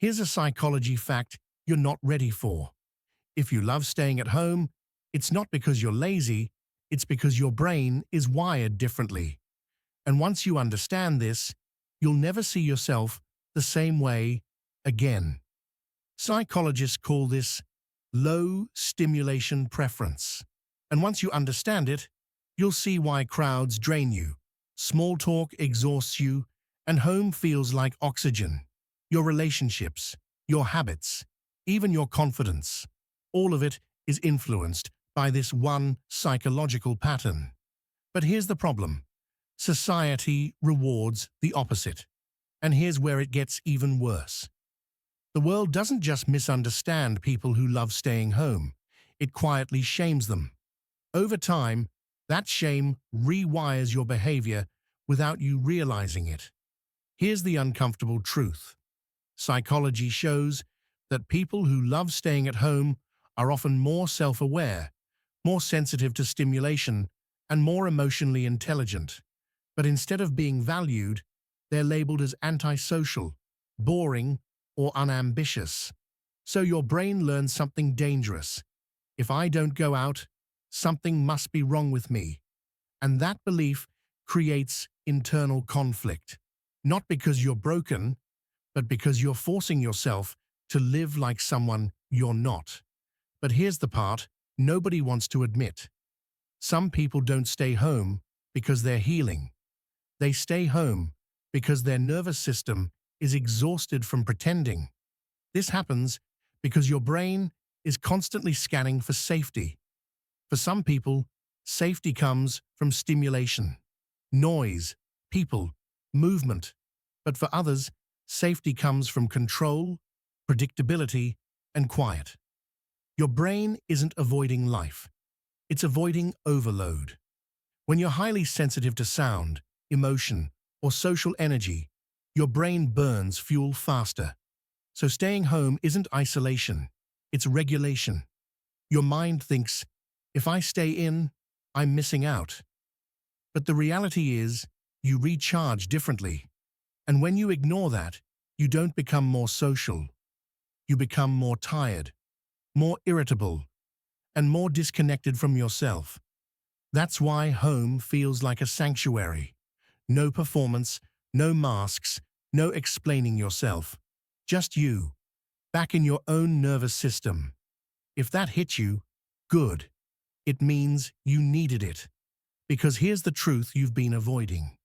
Here's a psychology fact you're not ready for. If you love staying at home, it's not because you're lazy, it's because your brain is wired differently. And once you understand this, you'll never see yourself the same way again. Psychologists call this low stimulation preference. And once you understand it, you'll see why crowds drain you, small talk exhausts you, and home feels like oxygen. Your relationships, your habits, even your confidence, all of it is influenced by this one psychological pattern. But here's the problem. Society rewards the opposite. And here's where it gets even worse. The world doesn't just misunderstand people who love staying home, it quietly shames them. Over time, that shame rewires your behavior without you realizing it. Here's the uncomfortable truth. Psychology shows that people who love staying at home are often more self-aware, more sensitive to stimulation, and more emotionally intelligent. But instead of being valued, they're labeled as antisocial, boring, or unambitious. So your brain learns something dangerous. If I don't go out, something must be wrong with me. And that belief creates internal conflict. Not because you're broken, but because you're forcing yourself to live like someone you're not. But here's the part nobody wants to admit. Some people don't stay home because they're healing. They stay home because their nervous system is exhausted from pretending. This happens because your brain is constantly scanning for safety. For some people, safety comes from stimulation, noise, people, movement. But for others, safety comes from control, predictability, and quiet. Your brain isn't avoiding life. It's avoiding overload. When you're highly sensitive to sound, emotion, or social energy, your brain burns fuel faster. So staying home isn't isolation, it's regulation. Your mind thinks, if I stay in, I'm missing out. But the reality is, you recharge differently. And when you ignore that, you don't become more social. You become more tired, more irritable, and more disconnected from yourself. That's why home feels like a sanctuary. No performance, no masks, no explaining yourself. Just you, back in your own nervous system. If that hit you, good. It means you needed it. Because here's the truth you've been avoiding.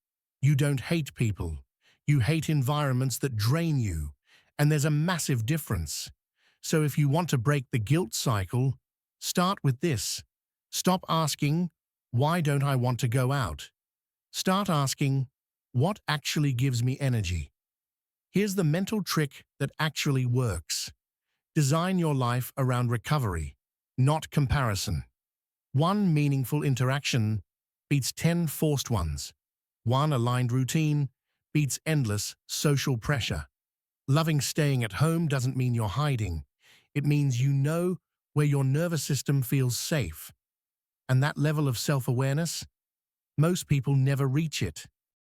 You don't hate people. You hate environments that drain you. And there's a massive difference. So if you want to break the guilt cycle, start with this. Stop asking, why don't I want to go out? Start asking, what actually gives me energy? Here's the mental trick that actually works. Design your life around recovery, not comparison. One meaningful interaction beats 10 forced ones. One aligned routine beats endless social pressure. Loving staying at home doesn't mean you're hiding. It means you know where your nervous system feels safe. And that level of self-awareness, most people never reach it.